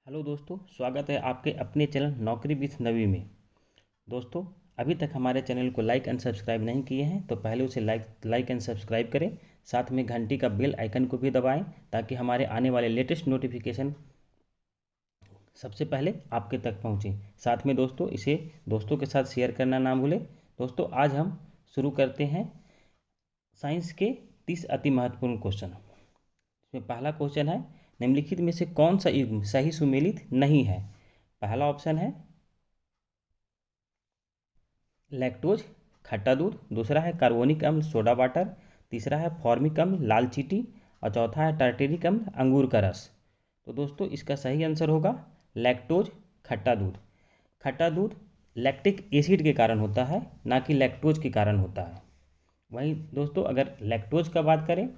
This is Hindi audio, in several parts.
हेलो दोस्तों, स्वागत है आपके अपने चैनल नौकरी विथ नवी में। दोस्तों, अभी तक हमारे चैनल को लाइक एंड सब्सक्राइब नहीं किए हैं तो पहले उसे लाइक एंड सब्सक्राइब करें। साथ में घंटी का बेल आइकन को भी दबाएं ताकि हमारे आने वाले लेटेस्ट नोटिफिकेशन सबसे पहले आपके तक पहुंचे। साथ में दोस्तों, इसे दोस्तों के साथ शेयर करना ना भूलें। दोस्तों, आज हम शुरू करते हैं साइंस के 30 अति महत्वपूर्ण क्वेश्चन। इसमें पहला क्वेश्चन है, निम्नलिखित में से कौन सा युग्म सही सुमेलित नहीं है। पहला ऑप्शन है लैक्टोज खट्टा दूध, दूसरा है कार्बोनिक अम्ल सोडा वाटर, तीसरा है फॉर्मिक अम्ल लाल चींटी और चौथा है टार्टेरिक अम्ल अंगूर का रस। तो दोस्तों, इसका सही आंसर होगा लैक्टोज खट्टा दूध। खट्टा दूध लैक्टिक एसिड के कारण होता है, ना कि लैक्टोज के कारण होता है। वहीं दोस्तों, अगर लैक्टोज का बात करें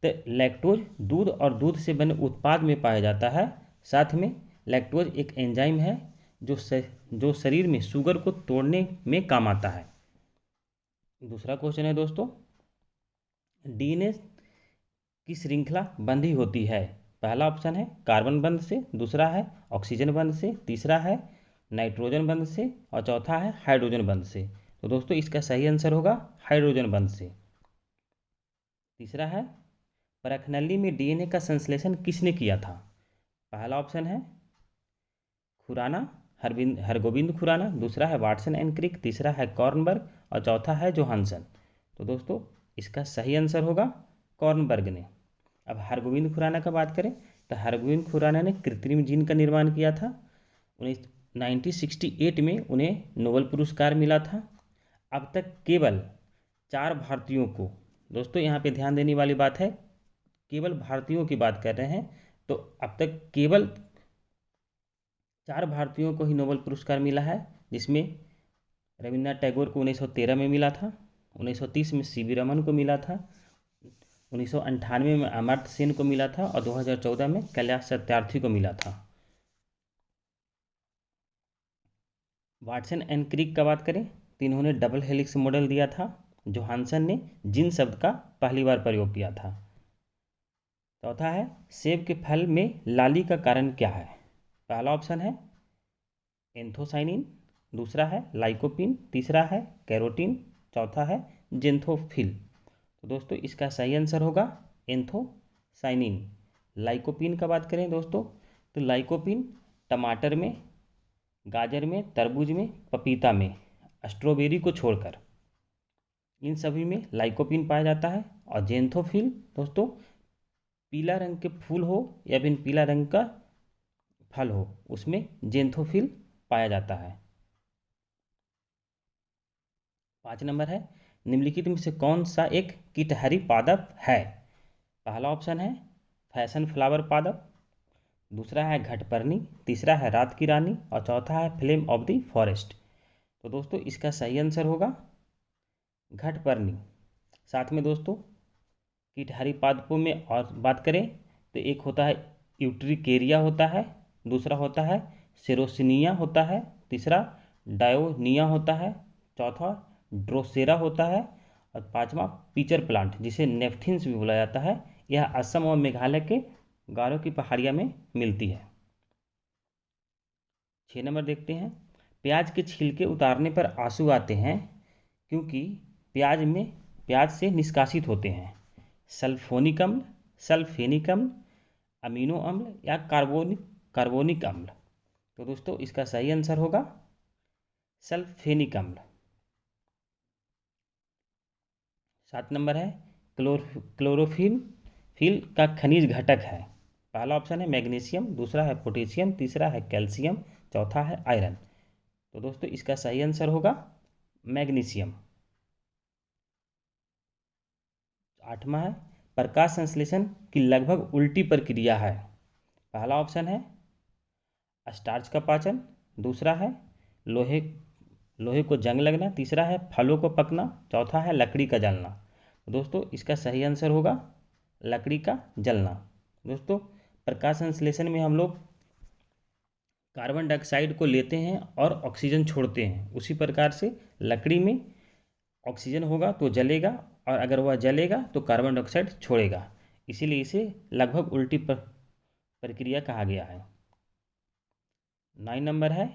तो लैक्टोज दूध और दूध से बने उत्पाद में पाया जाता है। साथ में लैक्टोज एक एंजाइम है जो शरीर में शुगर को तोड़ने में काम आता है। दूसरा क्वेश्चन है दोस्तों, डीएनए की श्रृंखला बंधी होती है। पहला ऑप्शन है कार्बन बंध से, दूसरा है ऑक्सीजन बंध से, तीसरा है नाइट्रोजन बंध से और चौथा है हाइड्रोजन बंध से। तो दोस्तों, इसका सही आंसर होगा हाइड्रोजन बंध से। तीसरा है परखनली में डीएनए का संश्लेषण किसने किया था। पहला ऑप्शन है खुराना हरगोविंद खुराना, दूसरा है वाटसन एंड क्रिक, तीसरा है कॉर्नबर्ग और चौथा है जोहानसन। तो दोस्तों, इसका सही आंसर होगा कॉर्नबर्ग ने। अब हरगोविंद खुराना का बात करें तो हरगोविंद खुराना ने कृत्रिम जीन का निर्माण किया था। 1968 में उन्हें नोबेल पुरस्कार मिला था। अब तक केवल 4 भारतीयों को, दोस्तों यहाँ पे ध्यान देने वाली बात है, केवल भारतीयों की बात कर रहे हैं, तो अब तक केवल 4 भारतीयों को ही नोबेल पुरस्कार मिला है, जिसमें रविन्द्रनाथ टैगोर को 1913 में मिला था, 1930 में सीवी रमन को मिला था, 1998 में अमर्त्य सेन को मिला था और 2014 में कैलाश सत्यार्थी को मिला था। वाटसन एंड क्रिक का बात करें तो इन्होंने डबल हेलिक्स मॉडल दिया था। जोहानसन ने जिन शब्द का पहली बार प्रयोग किया था। चौथा है सेब के फल में लाली का कारण क्या है। पहला ऑप्शन है एंथोसाइनिन, दूसरा है लाइकोपिन, तीसरा है कैरोटीन, चौथा है जेंथोफिल। तो दोस्तों, इसका सही आंसर होगा एंथोसाइनिन। लाइकोपिन का बात करें दोस्तों तो लाइकोपिन टमाटर में, गाजर में, तरबूज में, पपीता में, स्ट्रॉबेरी को छोड़कर इन सभी में लाइकोपिन पाया जाता है। और जेंथोफिल दोस्तों, पीला रंग के फूल हो या फिर पीला रंग का फल हो, उसमें जेंथोफिल पाया जाता है। 5 नंबर है, निम्नलिखित में से कौन सा एक कीटहरी पादप है। पहला ऑप्शन है फैशन फ्लावर पादप, दूसरा है घटपर्णी, तीसरा है रात की रानी और चौथा है फ्लेम ऑफ द फॉरेस्ट। तो दोस्तों, इसका सही आंसर होगा घटपर्णी। साथ में दोस्तों, कीटहारी पादपों में और बात करें तो एक होता है यूट्रिकेरिया होता है, दूसरा होता है सेरोसिनिया होता है, तीसरा डायोनिया होता है, चौथा ड्रोसेरा होता है और पांचवा पीचर प्लांट जिसे नेफ्थिन्स भी बोला जाता है। यह असम और मेघालय के गारो की पहाड़ियाँ में मिलती है। 6 नंबर देखते हैं, प्याज के छिलके उतारने पर आंसू आते हैं क्योंकि प्याज से निष्कासित होते हैं। सल्फोनिक अम्ल, सल्फेनिक अम्ल, अमीनो अम्ल या कार्बोनिक अम्ल। तो दोस्तों, इसका सही आंसर होगा सल्फेनिक अम्ल। 7 नंबर है क्लोरोफिल फिल का खनिज घटक है। पहला ऑप्शन है मैग्नीशियम, दूसरा है पोटेशियम, तीसरा है कैल्शियम, चौथा है आयरन। तो दोस्तों, इसका सही आंसर होगा मैग्नीशियम। 8वां है प्रकाश संश्लेषण की लगभग उल्टी प्रक्रिया है। पहला ऑप्शन है स्टार्च का पाचन, दूसरा है लोहे लोहे को जंग लगना, तीसरा है फलों को पकना, चौथा है लकड़ी का जलना। तो दोस्तों, इसका सही आंसर होगा लकड़ी का जलना। दोस्तों, प्रकाश संश्लेषण में हम लोग कार्बन डाइऑक्साइड को लेते हैं और ऑक्सीजन छोड़ते हैं। उसी प्रकार से लकड़ी में ऑक्सीजन होगा तो जलेगा और अगर वह जलेगा तो कार्बन डाइऑक्साइड छोड़ेगा, इसीलिए इसे लगभग उल्टी प्रक्रिया कहा गया है। 9 नंबर है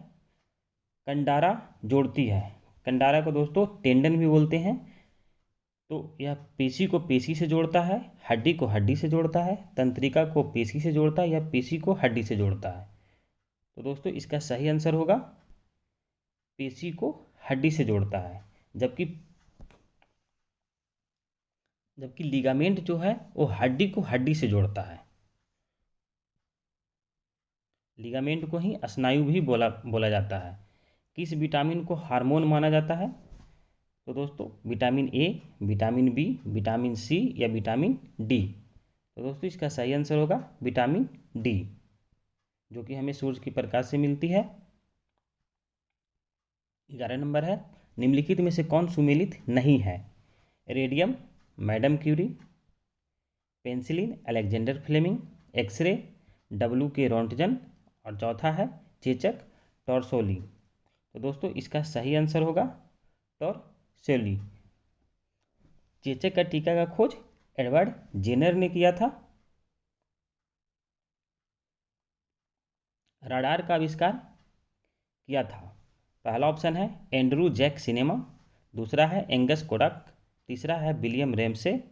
कंडारा जोड़ती है। कंडारा को दोस्तों टेंडन भी बोलते हैं। तो यह पेशी को पेशी से जोड़ता है, हड्डी को हड्डी से जोड़ता है, तंत्रिका को पेशी से जोड़ता है या पेशी को हड्डी से जोड़ता है। तो दोस्तों इसका सही आंसर होगा पेशी को हड्डी से जोड़ता है। जबकि जबकि लिगामेंट जो है वो हड्डी को हड्डी से जोड़ता है। लिगामेंट को ही स्नायु भी बोला बोला जाता है। किस विटामिन को हार्मोन माना जाता है? तो दोस्तों vitamin A, vitamin B, vitamin C या विटामिन डी। तो दोस्तों इसका सही आंसर होगा विटामिन डी, जो कि हमें सूरज की प्रकाश से मिलती है। 11 नंबर है निम्नलिखित में से कौन सुमेलित नहीं है? Radium madam Curie, penicillin Alexander Fleming, X-ray W K Roentgen और चौथा है चेचक टॉर्सोली। तो दोस्तों इसका सही आंसर होगा टॉर्सोली। चेचक का टीका का खोज एडवर्ड जेनर ने किया था। रडार का आविष्कार किया था? पहला ऑप्शन है एंड्रू जैक सिनेमा, दूसरा है एंगस कोडक, तीसरा है विलियम रेमसे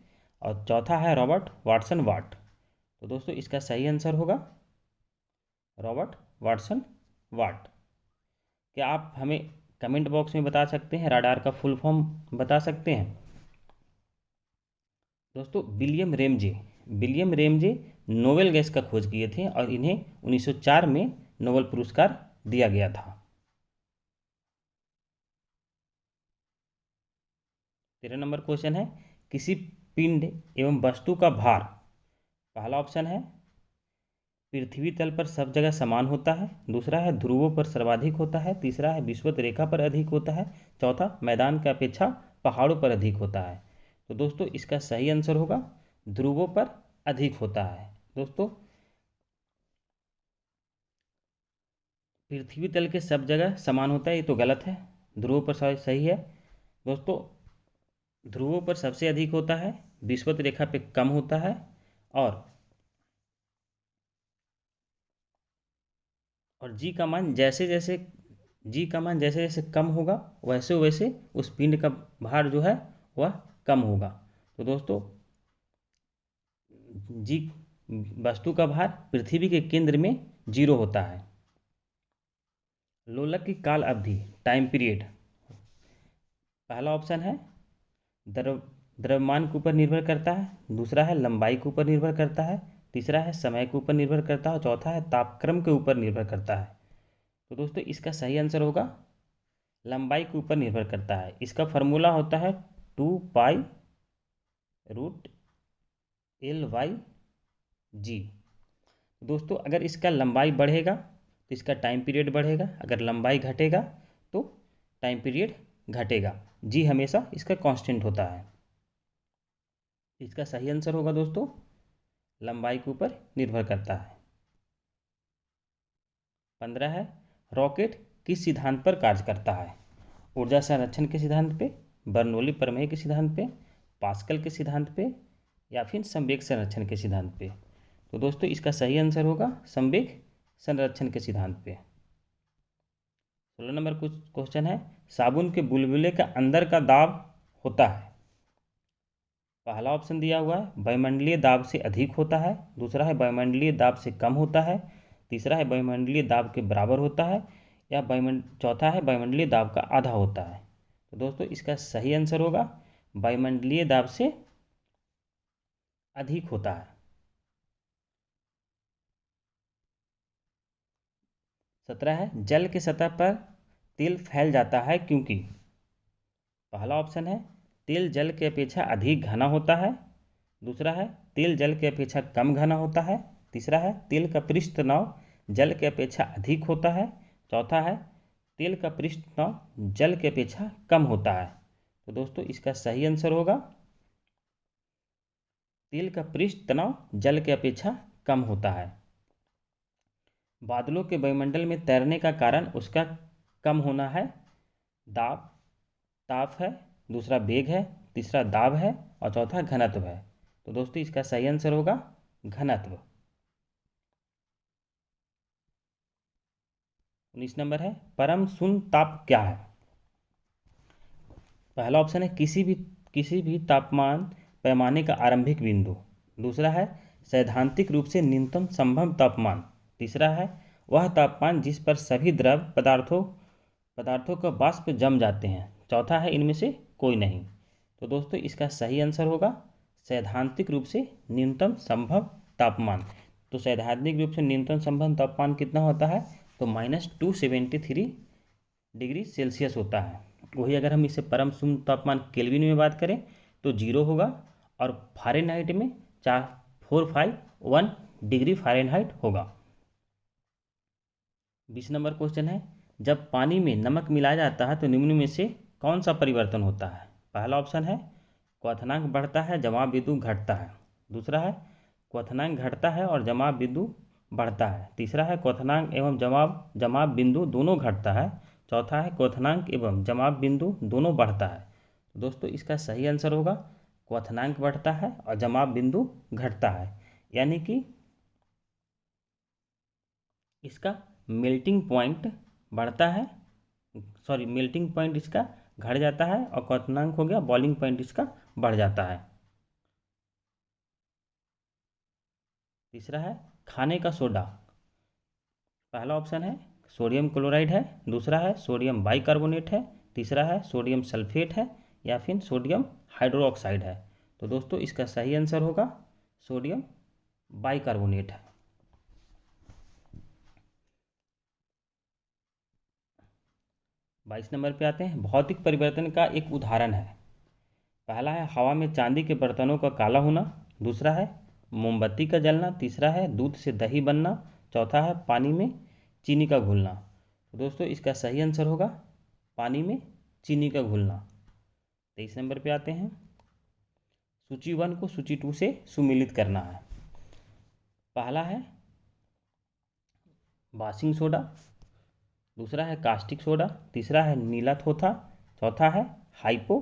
और चौथा है रॉबर्ट वाटसन वाट। तो दोस्तों इसका सही आंसर होगा रॉबर्ट वाटसन वाट। क्या आप हमें कमेंट बॉक्स में बता सकते हैं रडार का फुल फॉर्म बता सकते हैं? दोस्तों विलियम रेमजे नोबेल गैस का खोज किए थे और इन्हें 1904 में नोबेल पुरस्कार दिया गया था। 13 नंबर क्वेश्चन है किसी पिंड एवं वस्तु का भार, पहला ऑप्शन है पृथ्वी तल पर सब जगह समान होता है, दूसरा है ध्रुवों पर सर्वाधिक होता है, तीसरा है विषुवत रेखा पर अधिक होता है, चौथा मैदान की अपेक्षा पहाड़ों पर अधिक होता है। तो दोस्तों इसका सही आंसर होगा ध्रुवों पर अधिक होता है। दोस्तों पृथ्वी तल के सब जगह समान होता है ये तो गलत है, ध्रुवों पर सही है। दोस्तों ध्रुवों पर सबसे अधिक होता है, विषुवत रेखा पे कम होता है और जी का मान जैसे जैसे कम होगा वैसे वैसे उस पिंड का भार जो है वह कम होगा। तो दोस्तों जी वस्तु का भार पृथ्वी के केंद्र में 0 होता है। लोलक की काल अवधि टाइम पीरियड, पहला ऑप्शन है द्रव द्रव्यमान के ऊपर निर्भर करता है, दूसरा है लंबाई के ऊपर निर्भर करता है, तीसरा है समय के ऊपर निर्भर करता है और चौथा है तापक्रम के ऊपर निर्भर करता है। तो दोस्तों इसका सही आंसर होगा लंबाई के ऊपर निर्भर करता है। इसका फार्मूला होता है 2π√L/G। दोस्तों अगर इसका लंबाई बढ़ेगा तो इसका टाइम पीरियड बढ़ेगा, अगर लंबाई घटेगा तो टाइम पीरियड घटेगा। जी हमेशा इसका कांस्टेंट होता है। इसका सही आंसर होगा दोस्तों लंबाई के ऊपर निर्भर करता है। 15 है रॉकेट किस सिद्धांत पर कार्य करता है? ऊर्जा संरक्षण के सिद्धांत पे, बर्नौली प्रमेय के सिद्धांत पे, पास्कल के सिद्धांत पे या फिर संवेग संरक्षण के सिद्धांत पे। तो दोस्तों इसका सही आंसर होगा संवेग संरक्षण के सिद्धांत पे। 16 नंबर कुछ क्वेश्चन है साबुन के बुलबुले का अंदर का दाब होता है? पहला ऑप्शन दिया हुआ है वायुमंडलीय दाब से अधिक होता है, दूसरा है वायुमंडलीय दाब से कम होता है, तीसरा है वायुमंडलीय दाब के बराबर होता है या चौथा है वायुमंडलीय दाब का आधा होता है। तो दोस्तों इसका सही आंसर होगा वायुमंडलीय दाब से अधिक होता है। 17 है जल की सतह पर तेल फैल जाता है क्योंकि, पहला ऑप्शन है तेल जल की अपेक्षा अधिक घना होता है, दूसरा है तेल जल की अपेक्षा कम घना होता है, तीसरा है तेल का पृष्ठ तनाव जल की अपेक्षा अधिक होता है, चौथा है तेल का पृष्ठ तनाव जल की अपेक्षा कम होता है। तो दोस्तों इसका सही आंसर होगा तेल का पृष्ठ तनाव जल की अपेक्षा कम होता है। बादलों के वायुमंडल में तैरने का कारण उसका कम होना है। दाब ताप है, दूसरा वेग है, तीसरा दाब है और चौथा घनत्व है। तो दोस्तों इसका सही आंसर होगा घनत्व। 19 नंबर है परम शून्य ताप क्या है। पहला ऑप्शन है किसी भी तापमान पैमाने का आरंभिक बिंदु। दूसरा है सैद्धांतिक रूप से न्यूनतम संभव तापमान। तीसरा है वह तापमान जिस पर सभी द्रव पदार्थों का वाष्प जम जाते हैं। चौथा है इनमें से कोई नहीं। तो दोस्तों इसका सही आंसर होगा सैद्धांतिक रूप से न्यूनतम संभव तापमान। तो सैद्धांतिक रूप से न्यूनतम संभव तापमान कितना होता है, तो -273 डिग्री सेल्सियस होता है। वही अगर हम इसे परम शून्य तापमान केल्विन में बात करें तो 0 होगा, और फ़ारेनहाइट में 451 डिग्री फ़ारेनहाइट होगा। 20 नंबर क्वेश्चन है जब पानी में नमक मिलाया जाता है तो निम्न में से कौन सा परिवर्तन होता है। पहला ऑप्शन है क्वथनांक बढ़ता है जमाव बिंदु घटता है। दूसरा है क्वथनांक घटता है और जमाव बिंदु बढ़ता है। तीसरा है क्वथनांक एवं जमाव बिंदु दोनों घटता है। चौथा है क्वथनांक एवं जमाव बिंदु दोनों बढ़ता है। दोस्तों इसका सही आंसर होगा क्वथनांक बढ़ता है और जमाव बिंदु घटता है, यानी कि इसका मेल्टिंग पॉइंट बढ़ता है, मेल्टिंग पॉइंट इसका घट जाता है, और क्वथनांक हो गया बॉइलिंग पॉइंट इसका बढ़ जाता है। तीसरा है खाने का सोडा। पहला ऑप्शन है सोडियम क्लोराइड है। दूसरा है सोडियम बाइकार्बोनेट है। तीसरा है सोडियम सल्फेट है, या फिर सोडियम हाइड्रोक्साइड है। तो दोस्तों इसका सही आंसर होगा सोडियम बाइकार्बोनेट है। 22 नंबर पे आते हैं भौतिक परिवर्तन का एक उदाहरण है। पहला है हवा में चांदी के बर्तनों का काला होना। दूसरा है मोमबत्ती का जलना। तीसरा है दूध से दही बनना। चौथा है पानी में चीनी का घुलना। तो दोस्तों इसका सही आंसर होगा पानी में चीनी का घुलना। 23 नंबर पे आते हैं सूची 1 को सूची 2 से सुमिलित करना है। पहला है वाशिंग सोडा। दूसरा है कास्टिक सोडा। तीसरा है नीला थोथा। चौथा है हाइपो।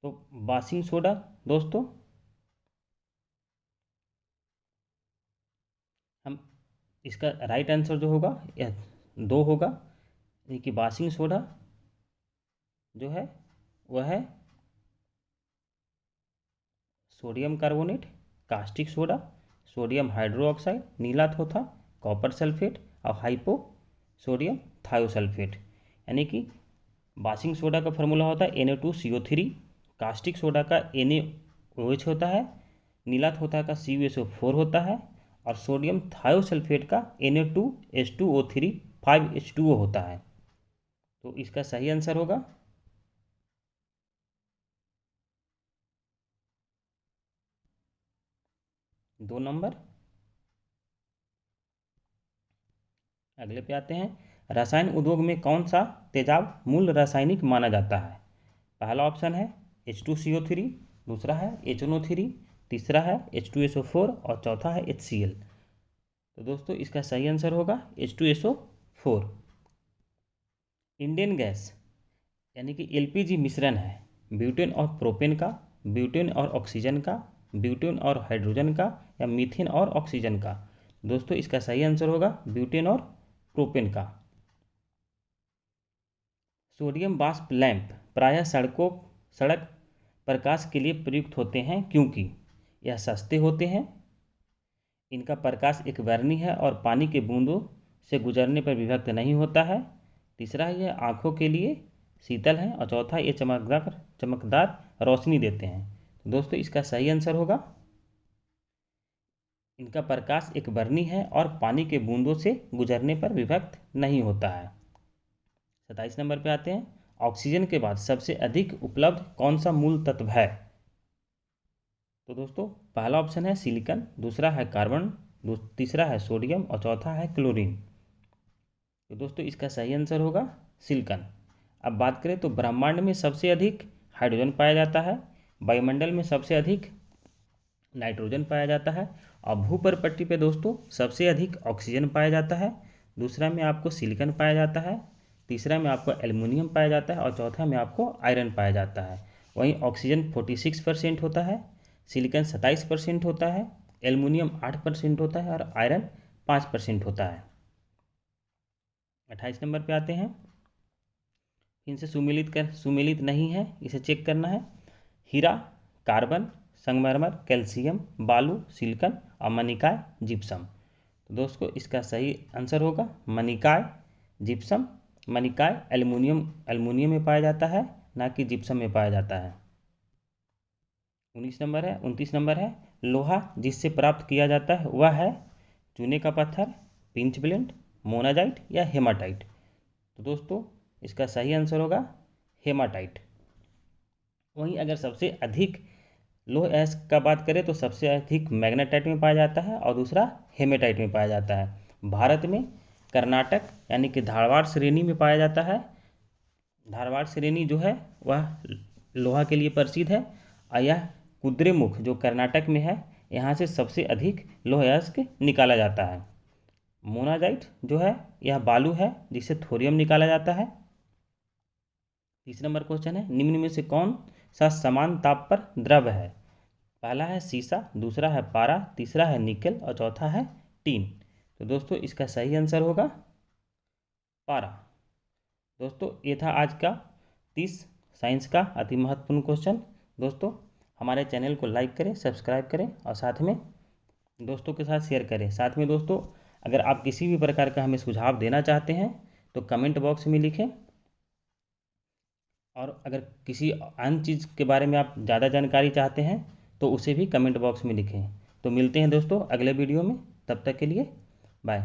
तो वाशिंग सोडा दोस्तों हम इसका राइट आंसर जो होगा यह 2 होगा, यानी कि वाशिंग सोडा जो है वह है sodium carbonate, caustic soda, sodium hydroxide, नीला थोथा, कॉपर सल्फेट और हाइपो सोडियम थायोसल्फेट। यानी कि वाशिंग सोडा का फॉर्मूला होता है Na2CO3, कास्टिक सोडा का NaOH होता है, नीला थोथा का CuSO4 होता है, और सोडियम थायोसल्फेट का Na2H2O3 5H2O होता है। तो इसका सही आंसर होगा 2 नंबर। अगले पे आते हैं रसायन उद्योग में कौन सा तेजाब मूल रासायनिक माना जाता है। पहला ऑप्शन है H2CO3। दूसरा है HNO3। तीसरा है H2SO4 और चौथा है HCl। तो दोस्तों इसका सही आंसर होगा H2SO4। इंडियन गैस यानी कि LPG मिश्रण है ब्यूटेन और प्रोपेन का, ब्यूटेन और ऑक्सीजन का, ब्यूटेन और हाइड्रोजन का, या मीथेन और ऑक्सीजन का। दोस्तों इसका सही आंसर होगा ब्यूटेन और प्रोपेन का। सोडियम वाष्प लैंप प्रायः सड़क प्रकाश के लिए प्रयुक्त होते हैं क्योंकि यह सस्ते होते हैं, इनका प्रकाश एक वर्णी है और पानी के बूंदों से गुजरने पर विभक्त नहीं होता है। तीसरा है यह आँखों के लिए शीतल है, और चौथा ये चमकदार रोशनी देते हैं। तो दोस्तों इसका सही आंसर होगा इनका प्रकाश एक वर्णी है और पानी के बूंदों से गुजरने पर विभक्त नहीं होता है। 27 नंबर पे आते हैं ऑक्सीजन के बाद सबसे अधिक उपलब्ध कौन सा मूल तत्व है। तो दोस्तों पहला ऑप्शन है सिलिकॉन, दूसरा है कार्बन, तीसरा है सोडियम और चौथा है क्लोरीन। तो दोस्तों इसका सही आंसर होगा सिलिकॉन। अब बात करें तो ब्रह्मांड में सबसे अधिक हाइड्रोजन पाया जाता है, वायुमंडल में सबसे अधिक नाइट्रोजन पाया जाता है, और भूपर्पट्टी पे दोस्तों सबसे अधिक ऑक्सीजन पाया जाता है। दूसरा में आपको सिलिकॉन पाया जाता है, तीसरा में आपको एल्युमिनियम पाया जाता है, और चौथा में आपको आयरन पाया जाता है। वहीं ऑक्सीजन 46% होता है, सिलिकॉन 27% होता है, एल्युमिनियम 8% होता है, और आयरन 5% होता है। 28 नंबर पे आते हैं। इनसे सुमेलित नहीं है, इसे चेक करना है। हीरा, कार्बन, संगमरमर, कैल्शियम, बालू, सिलिकॉन और मनिकाय, जिप्सम। तो दोस्तों इसका सही आंसर होगा मनिकाय, जिप्सम। मनिकाय एल्युमिनियम में पाया जाता है, ना कि जिप्सम में पाया जाता है। 29 नंबर है लोहा जिससे प्राप्त किया जाता है वह है चूने का पत्थर, पिंच ब्लेंड, मोनाजाइट या हेमाटाइट। तो दोस्तों इसका सही आंसर होगा हेमाटाइट। वहीं अगर सबसे अधिक लौह अयस्क का बात करें तो सबसे अधिक मैग्नेटाइट में पाया जाता है और दूसरा हेमेटाइट में पाया जाता है। भारत में कर्नाटक यानी कि धारवाड़ श्रेणी में पाया जाता है। धारवाड़ श्रेणी जो है वह लोहा के लिए प्रसिद्ध है और यह कुद्रेमुख जो कर्नाटक में है, यहाँ से सबसे अधिक लौह अयस्क निकाला जाता है। मोनाजाइट जो है यह बालू है जिससे थोरियम निकाला जाता है। 30 नंबर क्वेश्चन है निम्न में से कौन सा समान ताप पर द्रव है? पहला है सीसा, दूसरा है पारा, तीसरा है निकेल और चौथा है टीन। तो दोस्तों इसका सही आंसर होगा पारा। दोस्तों ये था आज का 30 साइंस का अति महत्वपूर्ण क्वेश्चन। दोस्तों हमारे चैनल को लाइक करें, सब्सक्राइब करें और साथ में दोस्तों के साथ शेयर करें। साथ में दोस्तों अगर आप किसी भी प्रकार का हमें सुझाव देना चाहते हैं तो कमेंट बॉक्स में लिखें, और अगर किसी अन्य चीज़ के बारे में आप ज़्यादा जानकारी चाहते हैं तो उसे भी कमेंट बॉक्स में लिखें। तो मिलते हैं दोस्तों अगले वीडियो में, तब तक के लिए बाय।